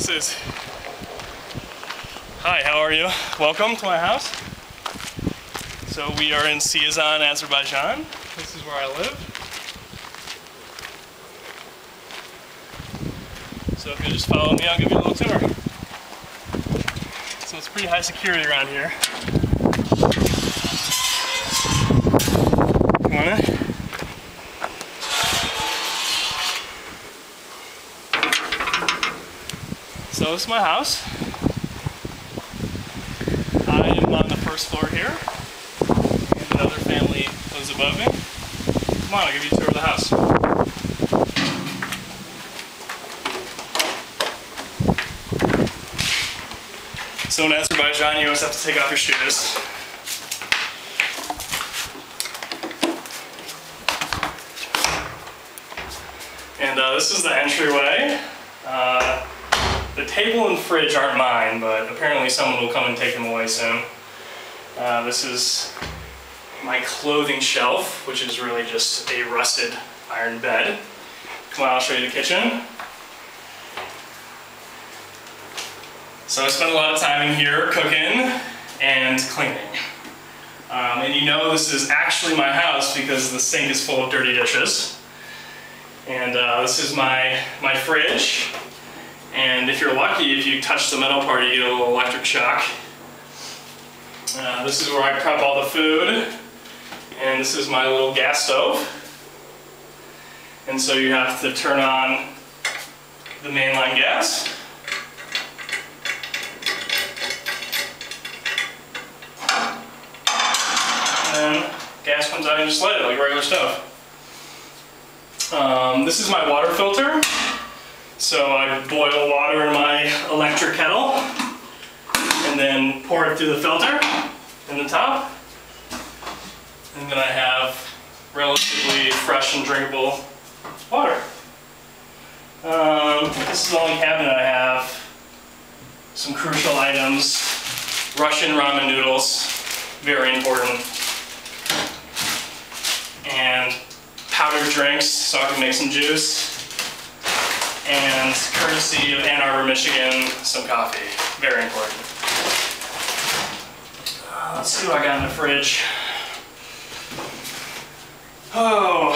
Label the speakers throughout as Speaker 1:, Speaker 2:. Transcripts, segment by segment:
Speaker 1: this is. Hi, how are you? Welcome to my house. So we are in Azerbaijan, Azerbaijan. This is where I live. So if you just follow me, I'll give you a little tour. So it's pretty high security around here. Come on in. So this is my house. I am on the first floor here, and another family lives above me. Come on, I'll give you a tour of the house. So in Azerbaijan, you always have to take off your shoes. And this is the entryway. The table and fridge aren't mine, but apparently someone will come and take them away soon. This is my clothing shelf, which is really just a rusted iron bed. Come on, I'll show you the kitchen. So I spend a lot of time in here cooking and cleaning. And you know this is actually my house because the sink is full of dirty dishes. And this is my fridge. And if you're lucky, if you touch the metal part, you get a little electric shock. This is where I prep all the food. And this is my little gas stove. And so you have to turn on the mainline gas. And then gas comes out and you just light it like a regular stove. This is my water filter. So I boil water in my electric kettle and then pour it through the filter in the top. And then I have relatively fresh and drinkable water. This is the only cabinet I have. Some crucial items. Russian ramen noodles, very important. And powdered drinks so I can make some juice. And courtesy of Ann Arbor, Michigan, some coffee. Very important. Let's see what I got in the fridge. Oh,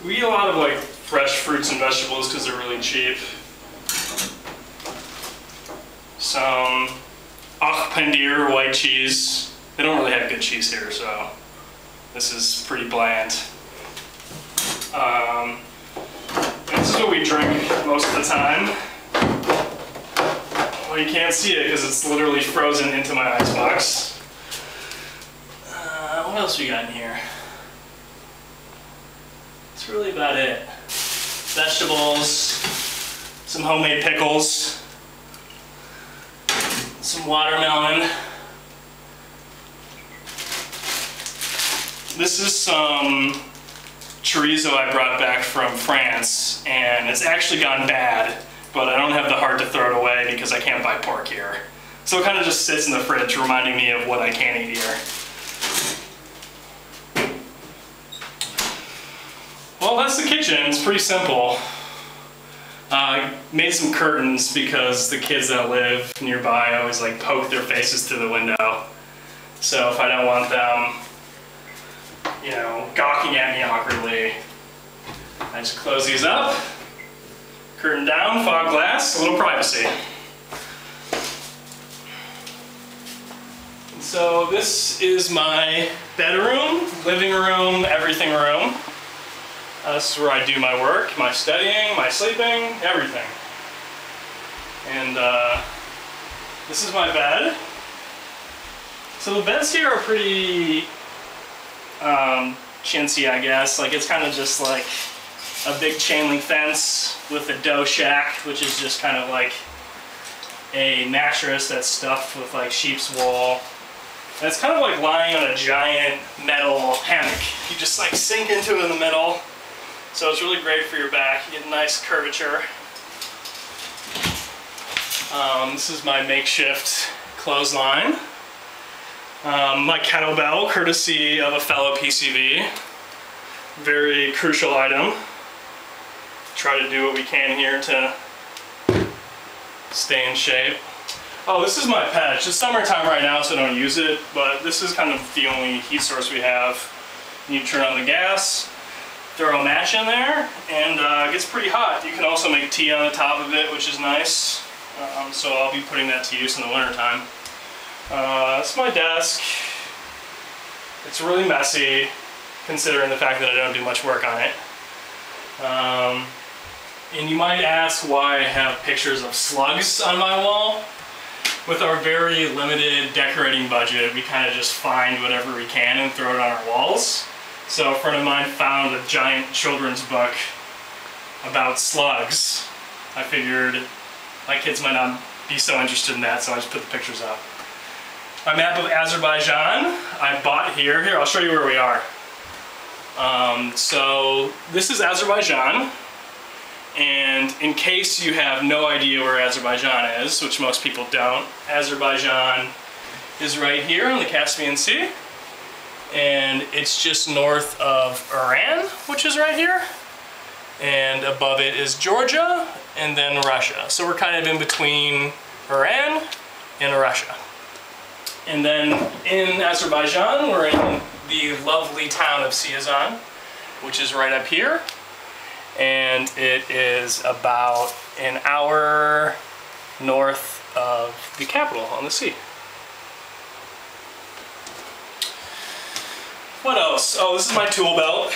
Speaker 1: we eat a lot of like fresh fruits and vegetables because they're really cheap. Some Pandir white cheese. They don't really have good cheese here, so this is pretty bland. This is what we drink most of the time. Well, you can't see it because it's literally frozen into my icebox. What else we got in here? That's really about it. Vegetables, some homemade pickles, some watermelon. This is some chorizo I brought back from France, and it's actually gone bad, but I don't have the heart to throw it away because I can't buy pork here. So it kind of just sits in the fridge reminding me of what I can't eat here. Well, that's the kitchen. It's pretty simple. I made some curtains because the kids that live nearby always like poke their faces through the window. So if I don't want them, you know, gawking at me awkwardly, I just close these up, curtain down, fog glass, a little privacy. And so this is my bedroom, living room, everything room. This is where I do my work, my studying, my sleeping, everything. And this is my bed. So the beds here are pretty chintzy, I guess. Like, it's kind of just like a big chain link fence with a dough shack, which is just kind of like a mattress that's stuffed with like sheep's wool. And it's kind of like lying on a giant metal hammock. You just like sink into it in the middle. So it's really great for your back. You get a nice curvature. This is my makeshift clothesline. My kettlebell, courtesy of a fellow PCV. Very crucial item. Try to do what we can here to stay in shape. Oh, this is my patch. It's summertime right now, so I don't use it, but this is kind of the only heat source we have. You turn on the gas, throw a match in there, and it gets pretty hot. You can also make tea on the top of it, which is nice. So I'll be putting that to use in the wintertime. That's my desk. It's really messy, considering the fact that I don't do much work on it. And you might ask why I have pictures of slugs on my wall. With our very limited decorating budget, we kind of just find whatever we can and throw it on our walls. So a friend of mine found a giant children's book about slugs. I figured my kids might not be so interested in that, so I just put the pictures up. My map of Azerbaijan I bought here. Here, I'll show you where we are. So this is Azerbaijan. And in case you have no idea where Azerbaijan is, which most people don't, Azerbaijan is right here on the Caspian Sea. And it's just north of Iran, which is right here. And above it is Georgia, and then Russia. So we're kind of in between Iran and Russia. And then in Azerbaijan, we're in the lovely town of Siazan, which is right up here. And it is about an hour north of the capital on the sea. What else? Oh, this is my tool belt.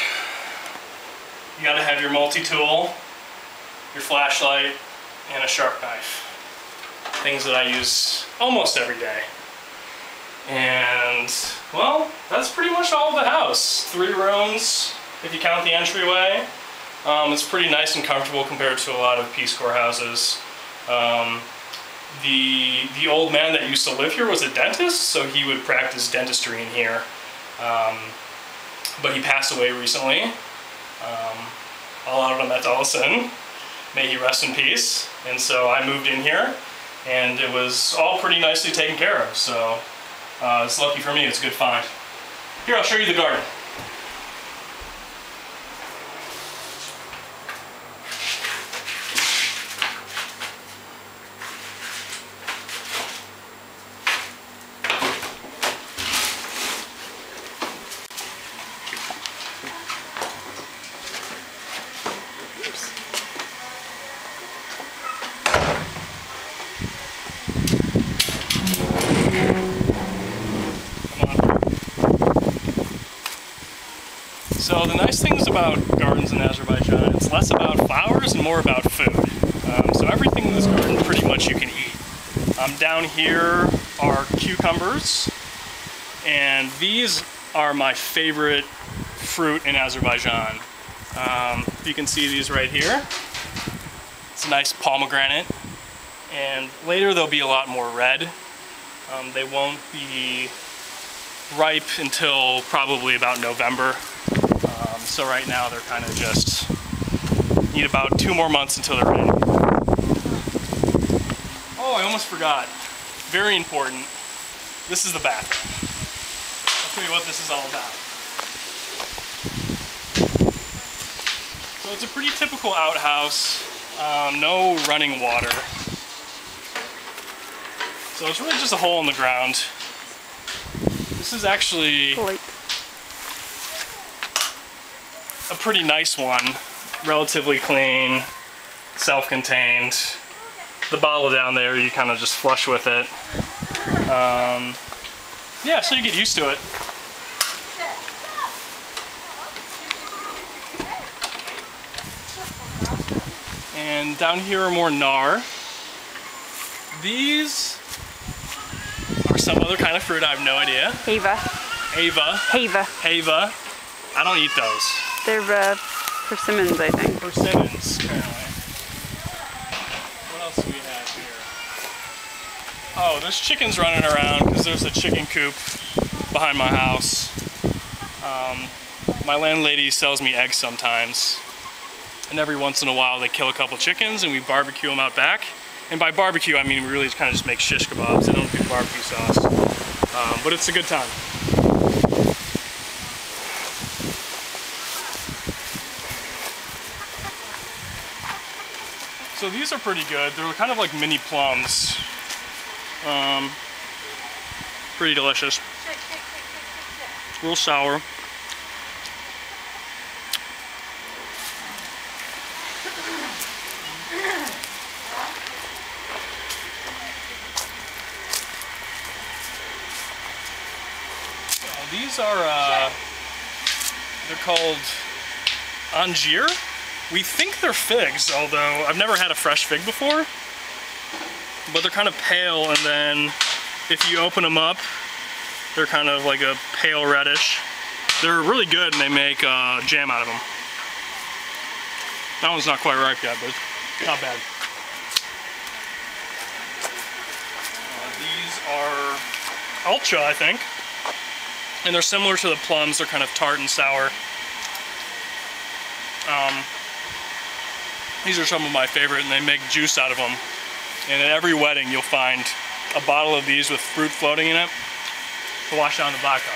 Speaker 1: You gotta have your multi-tool, your flashlight, and a sharp knife. Things that I use almost every day. And, well, that's pretty much all of the house. 3 rooms, if you count the entryway. It's pretty nice and comfortable compared to a lot of Peace Corps houses. The old man that used to live here was a dentist, so he would practice dentistry in here. But he passed away recently. Allah Rahmet, may he rest in peace. And so I moved in here, and it was all pretty nicely taken care of. So it's lucky for me, it's a good find. Here, I'll show you the garden. So the nice things about gardens in Azerbaijan, it's less about flowers and more about food. So everything in this garden pretty much you can eat. Down here are cucumbers, and these are my favorite fruit in Azerbaijan. You can see these right here. It's a nice pomegranate, and later they'll be a lot more red. They won't be ripe until probably about November. So right now they're kind of just need about 2 more months until they're ready. Oh, I almost forgot. Very important. This is the bathroom. I'll tell you what this is all about. So it's a pretty typical outhouse. No running water. So it's really just a hole in the ground. This is actually a pretty nice one, relatively clean, self-contained. The bottle down there, you kind of just flush with it. Yeah, so you get used to it. And down here are more nar. These are some other kind of fruit, I have no idea.
Speaker 2: Ava.
Speaker 1: Ava.
Speaker 2: Hava.
Speaker 1: Hava. I don't eat those.
Speaker 2: They're persimmons, I think.
Speaker 1: Persimmons, apparently. What else do we have here? Oh, there's chickens running around because there's a chicken coop behind my house. My landlady sells me eggs sometimes. And every once in a while they kill a couple chickens and we barbecue them out back. And by barbecue, I mean we really just kind of just make shish kebabs. I don't do barbecue sauce. But it's a good time. So these are pretty good. They're kind of like mini plums. Pretty delicious. Real sour. These are, they're called anjir. We think they're figs, although I've never had a fresh fig before. But they're kind of pale, and then if you open them up, they're kind of like a pale reddish. They're really good, and they make jam out of them. That one's not quite ripe yet, but it's not bad. These are ultra, I think. And they're similar to the plums. They're kind of tart and sour. These are some of my favorite, and they make juice out of them. And at every wedding, you'll find a bottle of these with fruit floating in it to wash down the vodka.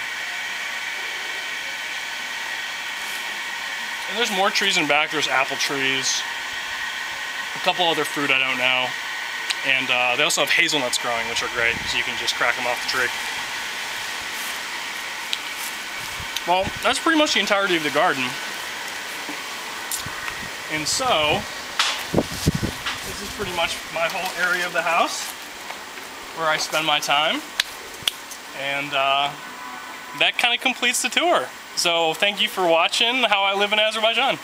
Speaker 1: And there's more trees in back. There's apple trees, a couple other fruit I don't know. And they also have hazelnuts growing, which are great, so you can just crack them off the tree. Well, that's pretty much the entirety of the garden. And so, this is pretty much my whole area of the house where I spend my time. And that kind of completes the tour. So thank you for watching how I live in Azerbaijan.